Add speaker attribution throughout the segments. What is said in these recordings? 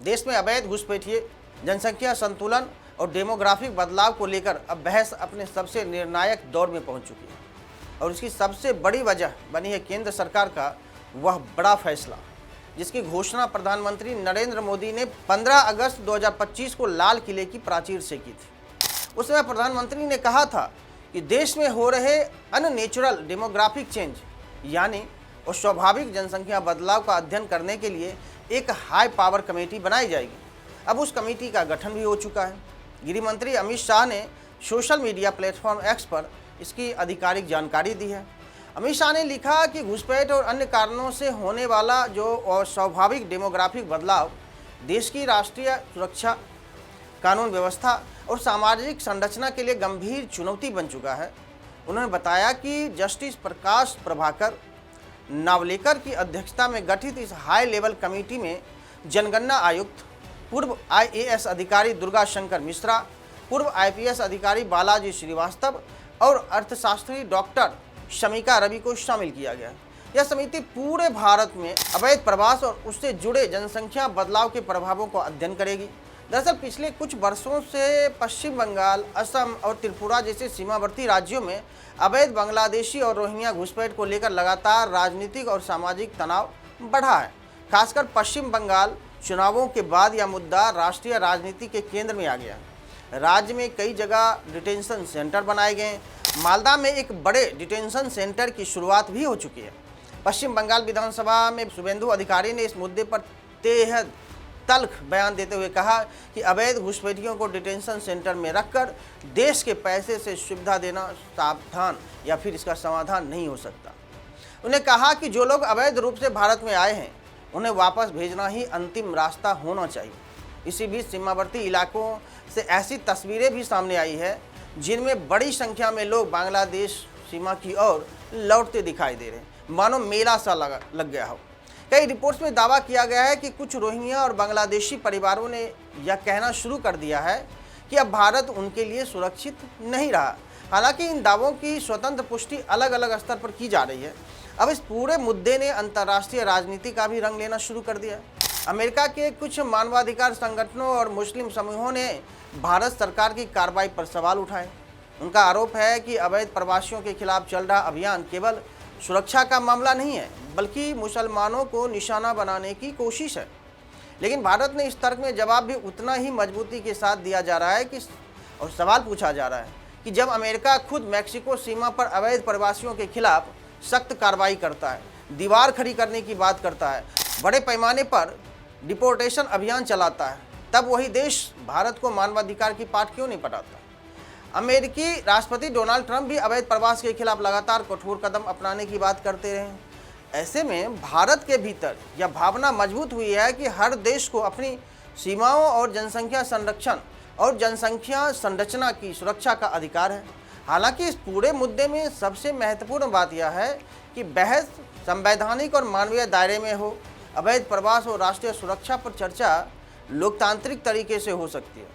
Speaker 1: देश में अवैध घुसपैठिए, जनसंख्या संतुलन और डेमोग्राफिक बदलाव को लेकर अब बहस अपने सबसे निर्णायक दौर में पहुंच चुकी है और इसकी सबसे बड़ी वजह बनी है केंद्र सरकार का वह बड़ा फैसला, जिसकी घोषणा प्रधानमंत्री नरेंद्र मोदी ने 15 अगस्त 2025 को लाल किले की प्राचीर से की थी। उस समय प्रधानमंत्री ने कहा था कि देश में हो रहे अननेचुरल डेमोग्राफिक चेंज यानी और स्वाभाविक जनसंख्या बदलाव का अध्ययन करने के लिए एक हाई पावर कमेटी बनाई जाएगी। अब उस कमेटी का गठन भी हो चुका है। गृह मंत्री अमित शाह ने सोशल मीडिया प्लेटफॉर्म एक्स पर इसकी आधिकारिक जानकारी दी है। अमित शाह ने लिखा कि घुसपैठ और अन्य कारणों से होने वाला जो स्वाभाविक डेमोग्राफिक बदलाव देश की राष्ट्रीय सुरक्षा, कानून व्यवस्था और सामाजिक संरचना के लिए गंभीर चुनौती बन चुका है। उन्होंने बताया कि जस्टिस प्रकाश प्रभाकर नावलेकर की अध्यक्षता में गठित इस हाई लेवल कमेटी में जनगणना आयुक्त, पूर्व IAS अधिकारी दुर्गा शंकर मिश्रा, पूर्व IPS अधिकारी बालाजी श्रीवास्तव और अर्थशास्त्री डॉक्टर शमिका रवि को शामिल किया गया। यह समिति पूरे भारत में अवैध प्रवास और उससे जुड़े जनसंख्या बदलाव के प्रभावों को अध्ययन करेगी। दरअसल पिछले कुछ वर्षों से पश्चिम बंगाल, असम और त्रिपुरा जैसे सीमावर्ती राज्यों में अवैध बांग्लादेशी और रोहिंग्या घुसपैठ को लेकर लगातार राजनीतिक और सामाजिक तनाव बढ़ा है। खासकर पश्चिम बंगाल चुनावों के बाद यह मुद्दा राष्ट्रीय राजनीति के केंद्र में आ गया। राज्य में कई जगह डिटेंशन सेंटर बनाए गए। मालदा में एक बड़े डिटेंशन सेंटर की शुरुआत भी हो चुकी है। पश्चिम बंगाल विधानसभा में शुभेंदु अधिकारी ने इस मुद्दे पर तेहद तल्ख बयान देते हुए कहा कि अवैध घुसपैठियों को डिटेंशन सेंटर में रखकर देश के पैसे से सुविधा देना सावधान या फिर इसका समाधान नहीं हो सकता। उन्हें कहा कि जो लोग अवैध रूप से भारत में आए हैं उन्हें वापस भेजना ही अंतिम रास्ता होना चाहिए। इसी बीच सीमावर्ती इलाकों से ऐसी तस्वीरें भी सामने आई है जिनमें बड़ी संख्या में लोग बांग्लादेश सीमा की ओर लौटते दिखाई दे रहे हैं, मानो मेला सा लग गया हो। कई रिपोर्ट्स में दावा किया गया है कि कुछ रोहिंग्या और बांग्लादेशी परिवारों ने यह कहना शुरू कर दिया है कि अब भारत उनके लिए सुरक्षित नहीं रहा। हालांकि इन दावों की स्वतंत्र पुष्टि अलग अलग स्तर पर की जा रही है। अब इस पूरे मुद्दे ने अंतर्राष्ट्रीय राजनीति का भी रंग लेना शुरू कर दिया। अमेरिका के कुछ मानवाधिकार संगठनों और मुस्लिम समूहों ने भारत सरकार की कार्रवाई पर सवाल उठाए। उनका आरोप है कि अवैध प्रवासियों के खिलाफ चल रहा अभियान केवल सुरक्षा का मामला नहीं है बल्कि मुसलमानों को निशाना बनाने की कोशिश है। लेकिन भारत ने इस तर्क में जवाब भी उतना ही मजबूती के साथ दिया जा रहा है कि और सवाल पूछा जा रहा है कि जब अमेरिका खुद मैक्सिको सीमा पर अवैध प्रवासियों के खिलाफ सख्त कार्रवाई करता है, दीवार खड़ी करने की बात करता है, बड़े पैमाने पर डिपोर्टेशन अभियान चलाता है, तब वही देश भारत को मानवाधिकार की पाठ क्यों नहीं पढ़ाता। अमेरिकी राष्ट्रपति डोनाल्ड ट्रंप भी अवैध प्रवास के खिलाफ लगातार कठोर कदम अपनाने की बात करते रहे। ऐसे में भारत के भीतर यह भावना मजबूत हुई है कि हर देश को अपनी सीमाओं और जनसंख्या संरक्षण और जनसंख्या संरचना की सुरक्षा का अधिकार है। हालांकि इस पूरे मुद्दे में सबसे महत्वपूर्ण बात यह है कि बहस संवैधानिक और मानवीय दायरे में हो। अवैध प्रवास और राष्ट्रीय सुरक्षा पर चर्चा लोकतांत्रिक तरीके से हो सकती है,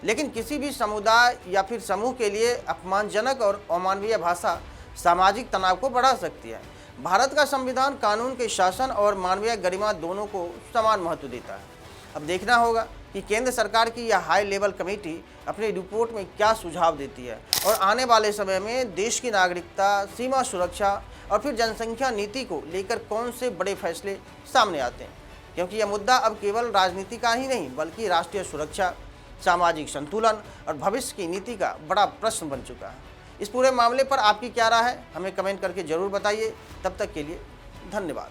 Speaker 1: लेकिन किसी भी समुदाय या फिर समूह के लिए अपमानजनक और अमानवीय भाषा सामाजिक तनाव को बढ़ा सकती है। भारत का संविधान कानून के शासन और मानवीय गरिमा दोनों को समान महत्व देता है। अब देखना होगा कि केंद्र सरकार की यह हाई लेवल कमेटी अपनी रिपोर्ट में क्या सुझाव देती है और आने वाले समय में देश की नागरिकता, सीमा सुरक्षा और फिर जनसंख्या नीति को लेकर कौन से बड़े फैसले सामने आते हैं, क्योंकि यह मुद्दा अब केवल राजनीति का ही नहीं बल्कि राष्ट्रीय सुरक्षा, सामाजिक संतुलन और भविष्य की नीति का बड़ा प्रश्न बन चुका है। इस पूरे मामले पर आपकी क्या राय है, हमें कमेंट करके जरूर बताइए। तब तक के लिए धन्यवाद।